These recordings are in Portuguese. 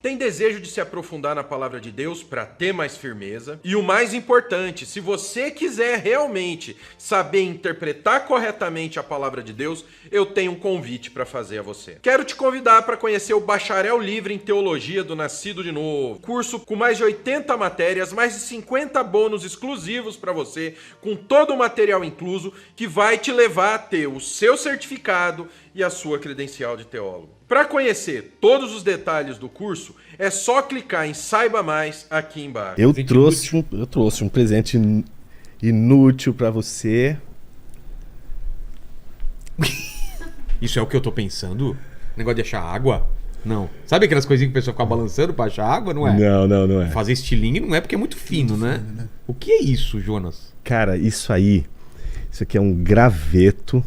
Tem desejo de se aprofundar na palavra de Deus para ter mais firmeza? E o mais importante, se você quiser realmente saber interpretar corretamente a palavra de Deus, eu tenho um convite para fazer a você. Quero te convidar para conhecer o Bacharel Livre em Teologia do Nascido de Novo. Curso com mais de 80 matérias, mais de 50 bônus exclusivos para você, com todo o material incluso, que vai te levar a ter o seu certificado e a sua credencial de teólogo. Para conhecer todos os detalhes do curso, é só clicar em Saiba Mais aqui embaixo. Eu trouxe um presente inútil para você. Isso é o que eu tô pensando? Negócio de achar água? Não. Sabe aquelas coisinhas que o pessoal fica balançando pra achar água? Não é? Não é. Fazer estilingue não é porque é muito fino, né? O que é isso, Jonas? Cara, isso aqui é um graveto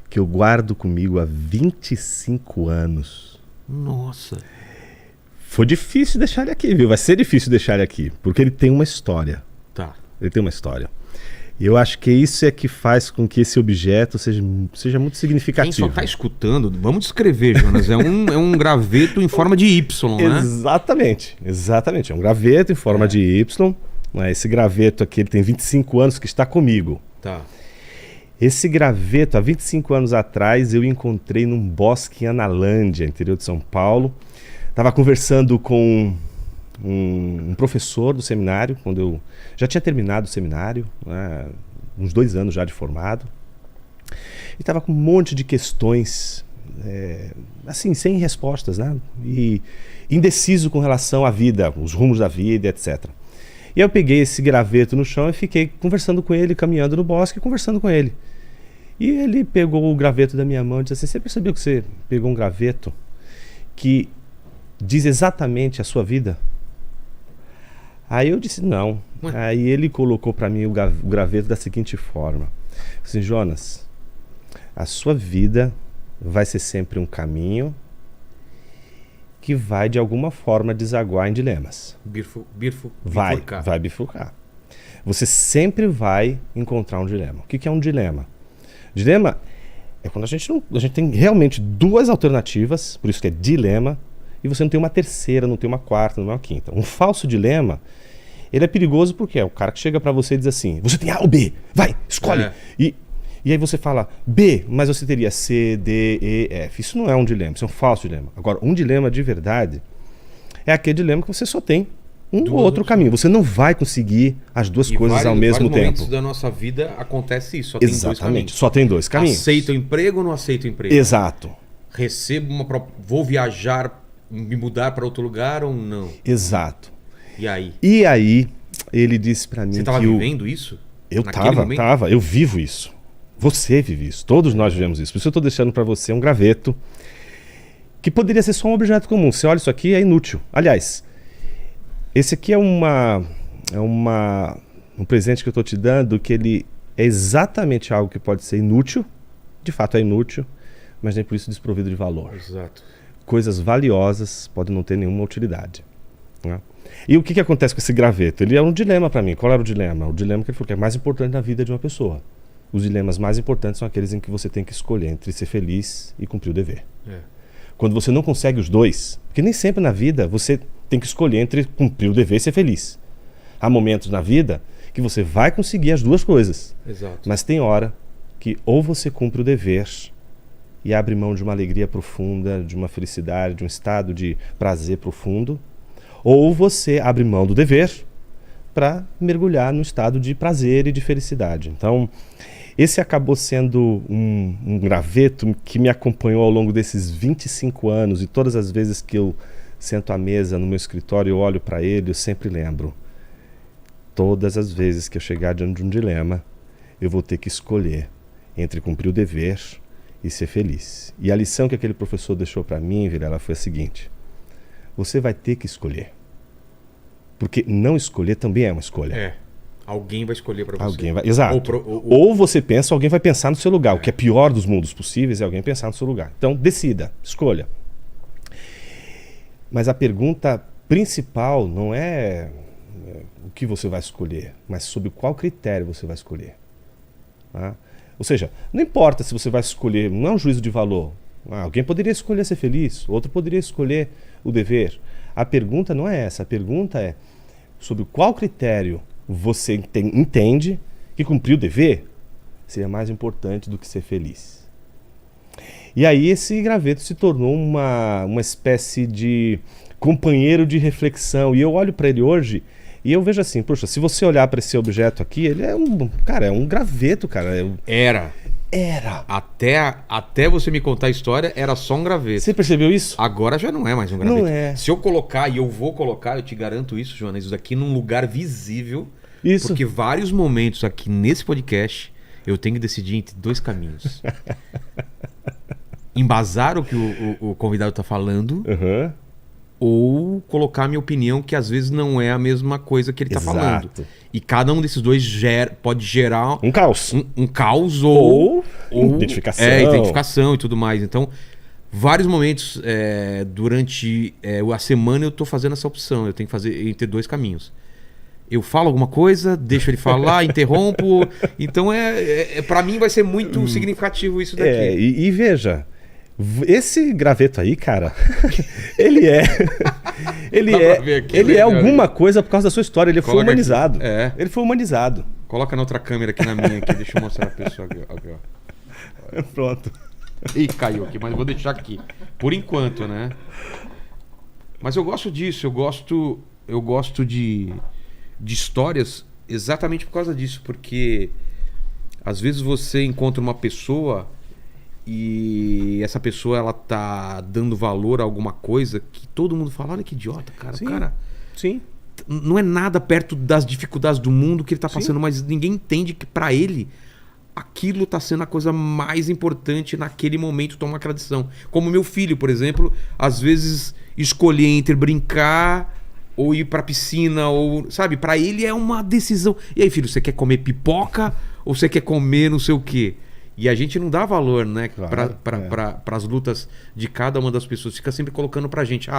que eu guardo comigo há 25 anos. Nossa. Foi difícil deixar ele aqui, viu? Vai ser difícil deixar ele aqui, porque ele tem uma história. Tá. Ele tem uma história. E eu acho que isso é que faz com que esse objeto seja muito significativo. Quem só tá escutando, vamos descrever, Jonas. É um graveto em forma de Y, né? Exatamente. É um graveto em forma de Y. Esse graveto aqui ele tem 25 anos que está comigo. Tá. Esse graveto, há 25 anos atrás, eu encontrei num bosque em Analândia, interior de São Paulo. Estava conversando com um professor do seminário, quando eu já tinha terminado o seminário, uns 2 anos já de formado. E estava com um monte de questões, assim, sem respostas, né? E indeciso com relação à vida, os rumos da vida, etc. E eu peguei esse graveto no chão e fiquei conversando com ele, caminhando no bosque, conversando com ele. E ele pegou o graveto da minha mão e disse assim: você percebeu que você pegou um graveto que diz exatamente a sua vida? Aí eu disse não. Aí ele colocou para mim o graveto da seguinte forma: assim, Jonas, a sua vida vai ser sempre um caminho que vai de alguma forma desaguar em dilemas. Bifurcar. Vai bifurcar. Você sempre vai encontrar um dilema. O que é um dilema? Dilema é quando a gente tem realmente 2 alternativas, por isso que é dilema, e você não tem uma terceira, não tem uma quarta, não tem uma quinta. Um falso dilema, ele é perigoso porque é o cara que chega para você e diz assim: você tem A ou B, vai, escolhe. E aí você fala B, mas você teria C, D, E, F. Isso não é um dilema, isso é um falso dilema. Agora, um dilema de verdade é aquele dilema que você só tem um ou outro caminho. Você não vai conseguir as duas coisas ao mesmo tempo. Em vários momentos da nossa vida acontece isso, só tem 2 caminhos. Só tem 2 caminhos. Aceito o emprego ou não aceito o emprego? Exato. Recebo vou viajar, me mudar para outro lugar ou não? Exato. E aí? E aí, ele disse para mim que... Você estava vivendo isso? Eu estava, eu vivo isso. Você vive isso, todos nós vivemos isso. Por isso eu estou deixando para você um graveto que poderia ser só um objeto comum. Você olha, isso aqui é inútil. Aliás, esse aqui é um presente que eu estou te dando, que ele é exatamente algo que pode ser inútil, de fato é inútil, mas nem por isso desprovido de valor. Exato. Coisas valiosas podem não ter nenhuma utilidade, né? E o que acontece com esse graveto? Ele é um dilema para mim. Qual era o dilema? O dilema que ele falou que é mais importante na vida de uma pessoa. Os dilemas mais importantes são aqueles em que você tem que escolher entre ser feliz e cumprir o dever. Quando você não consegue os 2, porque nem sempre na vida você tem que escolher entre cumprir o dever e ser feliz. Há momentos na vida que você vai conseguir as 2 coisas. Exato. Mas tem hora que ou você cumpre o dever e abre mão de uma alegria profunda, de uma felicidade, de um estado de prazer profundo, ou você abre mão do dever para mergulhar no estado de prazer e de felicidade. Então, esse acabou sendo um graveto que me acompanhou ao longo desses 25 anos, e todas as vezes que eu sento à mesa no meu escritório e olho para ele, eu sempre lembro: todas as vezes que eu chegar diante de um dilema, eu vou ter que escolher entre cumprir o dever e ser feliz. E a lição que aquele professor deixou para mim, Vilela, foi a seguinte: você vai ter que escolher. Porque não escolher também é uma escolha. Alguém vai escolher para você. Alguém vai, exato. Ou você pensa, alguém vai pensar no seu lugar. O que é pior dos mundos possíveis é alguém pensar no seu lugar. Então, decida, escolha. Mas a pergunta principal não é o que você vai escolher, mas sob qual critério você vai escolher. Tá? Ou seja, não importa se você vai escolher, não é um juízo de valor. Alguém poderia escolher ser feliz, outro poderia escolher o dever. A pergunta não é essa, a pergunta é sobre qual critério você entende que cumprir o dever seria mais importante do que ser feliz. E aí esse graveto se tornou uma espécie de companheiro de reflexão. E eu olho para ele hoje e eu vejo assim, poxa, se você olhar para esse objeto aqui, ele é um graveto, cara. Era. Até você me contar a história, era só um graveto. Você percebeu isso? Agora já não é mais um graveto. Não é. Se eu colocar, e eu vou colocar, eu te garanto isso, Jonas, isso daqui num lugar visível. Isso. Porque vários momentos aqui nesse podcast eu tenho que decidir entre dois caminhos. Embasar o que o convidado está falando, ou colocar a minha opinião, que às vezes não é a mesma coisa que ele está falando. E cada um desses dois pode gerar um caos. Um caos ou identificação. Identificação e tudo mais. Então, vários momentos durante a semana eu estou fazendo essa opção. Eu tenho que fazer entre dois caminhos. Eu falo alguma coisa, deixo ele falar, interrompo. Então, para mim vai ser muito significativo isso daqui. E veja, esse graveto aí, cara, ele é alguma coisa por causa da sua história. Ele foi humanizado. Ele foi humanizado. Coloca na outra câmera aqui na minha, aqui, deixa eu mostrar a pessoa aqui, ó. Pronto. Ih, caiu aqui, mas eu vou deixar aqui. Por enquanto, né? Mas eu gosto disso, eu gosto de histórias exatamente por causa disso, porque às vezes você encontra uma pessoa e essa pessoa ela tá dando valor a alguma coisa que todo mundo fala, olha que idiota, cara. Sim, o cara sim. Não é nada perto das dificuldades do mundo que ele tá passando, mas ninguém entende que para ele aquilo tá sendo a coisa mais importante naquele momento, tomar aquela decisão. Como meu filho, por exemplo, às vezes escolher entre brincar ou ir pra piscina, ou, sabe, pra ele é uma decisão. E aí, filho, você quer comer pipoca ou você quer comer não sei o quê? E a gente não dá valor, né, para as lutas de cada uma das pessoas. Fica sempre colocando pra gente,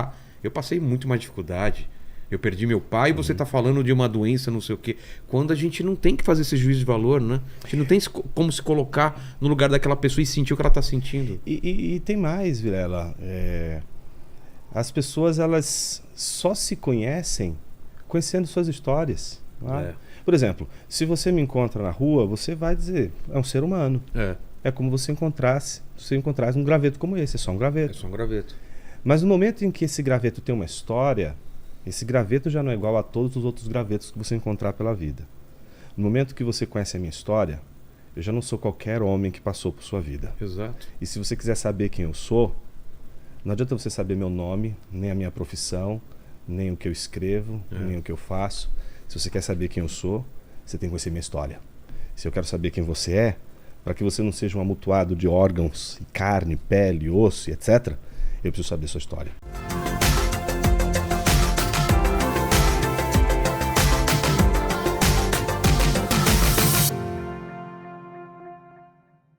eu passei muito mais dificuldade, eu perdi meu pai e você tá falando de uma doença, não sei o quê. Quando a gente não tem que fazer esse juízo de valor, né? A gente não tem como se colocar no lugar daquela pessoa e sentir o que ela tá sentindo. E tem mais, Vilela. As pessoas, elas só se conhecem conhecendo suas histórias. Por exemplo, se você me encontra na rua, você vai dizer, é um ser humano. É como você encontrasse um graveto como esse, é só um graveto. É só um graveto. Mas no momento em que esse graveto tem uma história, esse graveto já não é igual a todos os outros gravetos que você encontrar pela vida. No momento que você conhece a minha história, eu já não sou qualquer homem que passou por sua vida. Exato. E se você quiser saber quem eu sou, não adianta você saber meu nome, nem a minha profissão, nem o que eu escrevo, nem o que eu faço. Se você quer saber quem eu sou, você tem que conhecer minha história. Se eu quero saber quem você é, para que você não seja um amontoado de órgãos, carne, pele, osso, etc., eu preciso saber sua história.